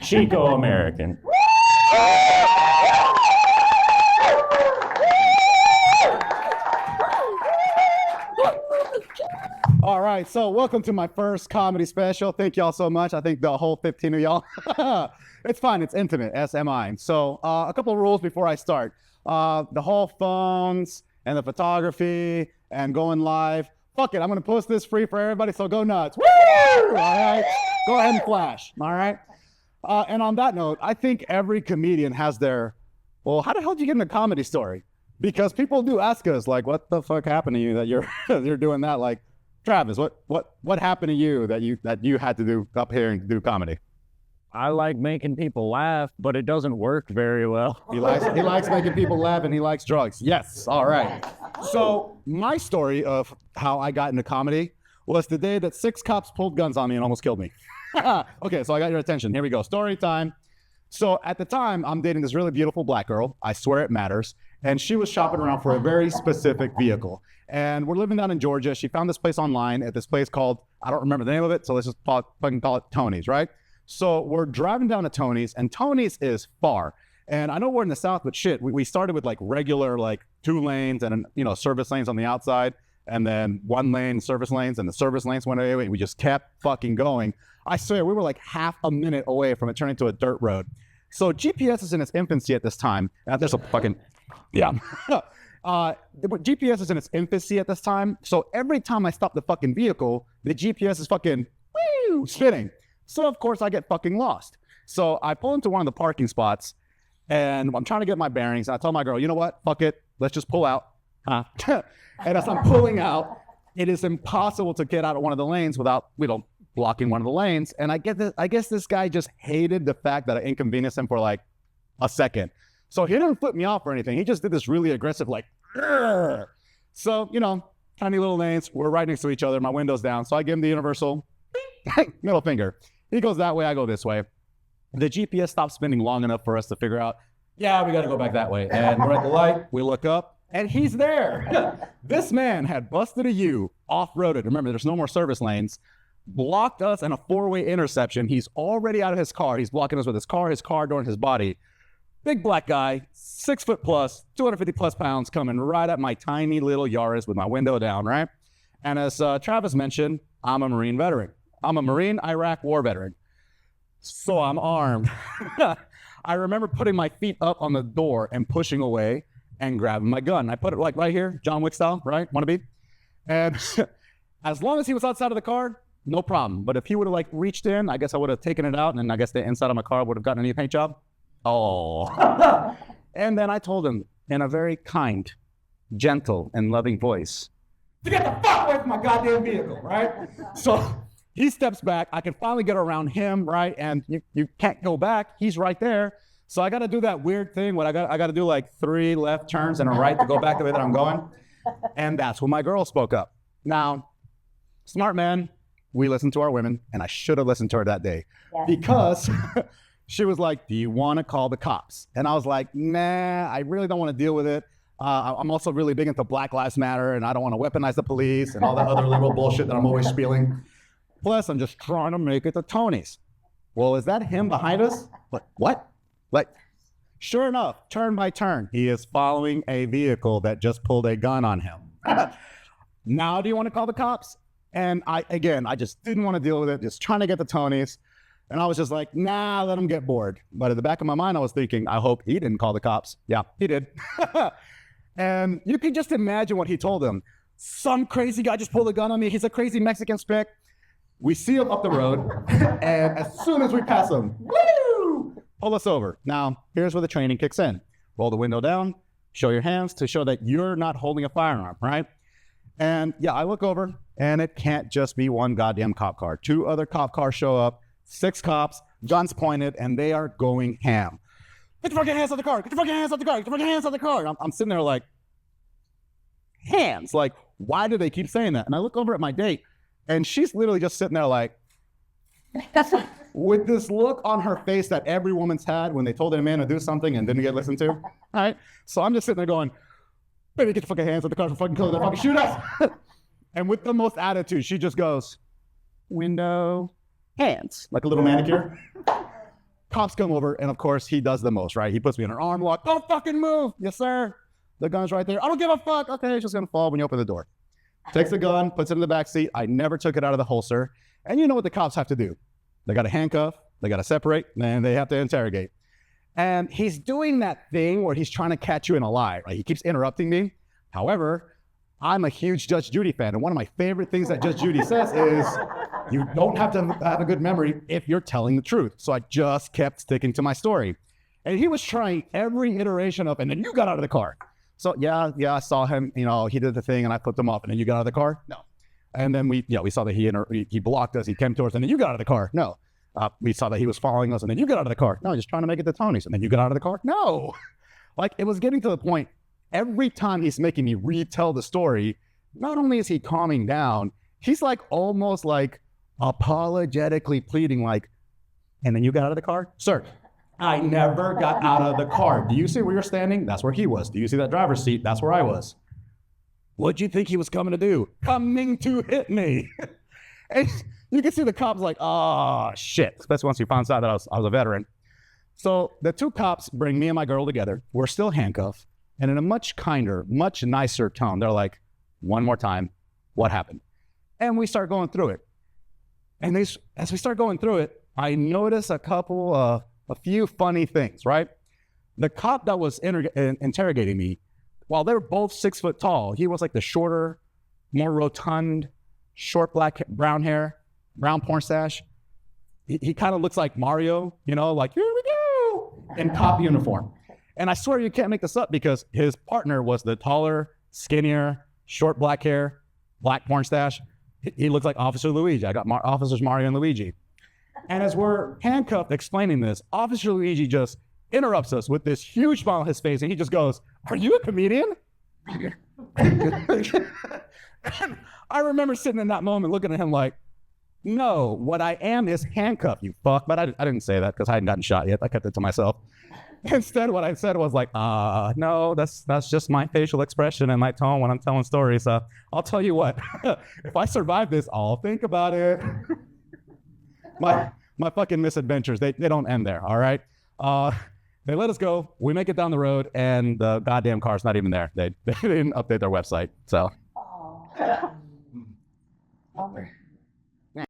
Chico American. All right, so welcome to my first comedy special. Thank y'all so much. I think the whole 15 of y'all. It's fine, it's intimate, as am I. So a couple of rules before I start. The whole phones and the photography and going live. Fuck it, I'm gonna post this free for everybody, so go nuts. Woo! All right, go ahead and flash, all right? And on that note, I think every comedian has their, well, how the hell did you get in a comedy story? Because people do ask us, like, what the fuck happened to you that you're doing that? Like, Travis, what happened to you that you had to do up here and do comedy? I like making people laugh, but it doesn't work very well. He likes making people laugh and he likes drugs. Yes, all right. So my story of how I got into comedy was the day that 6 cops pulled guns on me and almost killed me. Okay, so I got your attention. Here we go. Story time. So at the time, I'm dating this really beautiful black girl. I swear it matters. And she was shopping around for a very specific vehicle. And we're living down in Georgia. She found this place online at this place called, I don't remember the name of it, so let's just fucking call it Tony's, right? So we're driving down to Tony's, and Tony's is far. And I know we're in the South, but shit, we started with like regular, like 2 lanes and, service lanes on the outside, and then 1 lane service lanes, and the service lanes went away, and we just kept fucking going. I swear, we were like half a minute away from it turning to a dirt road. So GPS is in its infancy at this time. There's a fucking, yeah. GPS is in its infancy at this time. So every time I stop the fucking vehicle, the GPS is fucking spinning. So of course I get fucking lost. So I pull into one of the parking spots and I'm trying to get my bearings. And I tell my girl, you know what? Fuck it. Let's just pull out. And as I'm pulling out, it is impossible to get out of one of the lanes without, blocking one of the lanes. And I guess this guy just hated the fact that I inconvenienced him for like a second. So he didn't flip me off or anything. He just did this really aggressive, like, "Grr." So, tiny little lanes. We're right next to each other. My window's down. So I give him the universal middle finger. He goes that way. I go this way. The GPS stops spinning long enough for us to figure out, yeah, we got to go back that way. And we're at the light. We look up and he's there. This man had busted a U, off-roaded. Remember, there's no more service lanes. Blocked us in a 4-way intersection. He's already out of his car. He's blocking us with his car door, and his body. Big black guy, 6 foot plus, 250 plus pounds, coming right at my tiny little Yaris with my window down, right? And as Travis mentioned, I'm a Marine veteran. I'm a Marine Iraq war veteran. So I'm armed. I remember putting my feet up on the door and pushing away and grabbing my gun. I put it like right here, John Wick style, right? Wanna be? And as long as he was outside of the car, no problem. But if he would have like reached in, I guess I would have taken it out, and then I guess the inside of my car would have gotten a new paint job. Oh. And then I told him in a very kind, gentle, and loving voice to get the fuck away from my goddamn vehicle, right? So he steps back. I can finally get around him, right? And you can't go back. He's right there. So I got to do that weird thing where I got to do like 3 left turns and a right to go back the way that I'm going. And that's when my girl spoke up. Now, smart man, we listen to our women, and I should have listened to her that day because she was like, do you want to call the cops? And I was like, nah, I really don't want to deal with it. I'm also really big into Black Lives Matter, and I don't want to weaponize the police and all that other liberal bullshit that I'm always spieling. Plus, I'm just trying to make it to Tony's. Well, is that him behind us? What? Like, sure enough, turn by turn, he is following a vehicle that just pulled a gun on him. Now, do you want to call the cops? And I just didn't want to deal with it, just trying to get to Tony's. And I was just like, nah, let him get bored. But at the back of my mind, I was thinking, I hope he didn't call the cops. Yeah, he did. And you can just imagine what he told them. Some crazy guy just pulled a gun on me. He's a crazy Mexican spick. We see him up the road. And as soon as we pass him, woo, pull us over. Now, here's where the training kicks in. Roll the window down, show your hands to show that you're not holding a firearm, right? And yeah, I look over, and it can't just be one goddamn cop car. 2 other cop cars show up, 6 cops, guns pointed, and they are going ham. Get your fucking hands on the car! Get your fucking hands on the car! Get your fucking hands on the car! I'm sitting there like, hands? Like, why do they keep saying that? And I look over at my date, and she's literally just sitting there like, with this look on her face that every woman's had when they told a man to do something and didn't get listened to. All right? So I'm just sitting there going, baby, get your fucking hands on the car for fucking killing, fucking shoot us! And with the most attitude, she just goes, window, hands, like a little manicure. Cops come over, and of course, he does the most, right? He puts me in an arm lock. Don't fucking move. Yes, sir. The gun's right there. I don't give a fuck. Okay, it's just going to fall when you open the door. Takes the gun, puts it in the back seat. I never took it out of the holster. And you know what the cops have to do? They got to handcuff, they got to separate, and they have to interrogate. And he's doing that thing where he's trying to catch you in a lie, right? He keeps interrupting me. However, I'm a huge Judge Judy fan. And one of my favorite things that Judge Judy says is, you don't have to have a good memory if you're telling the truth. So I just kept sticking to my story. And he was trying every iteration of, and then you got out of the car. So yeah, I saw him, he did the thing and I flipped him off, and then you got out of the car? No. And then we saw that he blocked us, he came towards us, and then you got out of the car? No. We saw that he was following us, and then you got out of the car? No, just trying to make it to Tony's, and then you got out of the car? No. Like, it was getting to the point, every time he's making me retell the story, not only is he calming down, he's like almost like apologetically pleading like, and then you got out of the car? Sir, I never got out of the car. Do you see where you're standing? That's where he was. Do you see that driver's seat? That's where I was. What'd you think he was coming to do? Coming to hit me. And you can see the cops like, oh, shit. Especially once he finds out that I was a veteran. So the two cops bring me and my girl together. We're still handcuffed. And in a much kinder, much nicer tone, they're like, one more time, what happened? And we start going through it. And as we start going through it, I notice a few funny things, right? The cop that was interrogating me, while they were both 6 foot tall, he was like the shorter, more rotund, short brown hair, brown porn stash. He kind of looks like Mario, like, here we go, in cop uniform. And I swear you can't make this up because his partner was the taller, skinnier, short black hair, black porn stash. He looks like Officer Luigi. I got Officers Mario and Luigi. And as we're handcuffed explaining this, Officer Luigi just interrupts us with this huge smile on his face, and he just goes, "Are you a comedian?" I remember sitting in that moment looking at him like, no, what I am is handcuffed, you fuck. But I didn't say that because I hadn't gotten shot yet. I kept it to myself. Instead, what I said was like, no, that's just my facial expression and my tone when I'm telling stories. I'll tell you what, if I survive this, I'll think about it. My fucking misadventures, they don't end there, all right? They let us go. We make it down the road, and the goddamn car's not even there. They didn't update their website, so. Oh.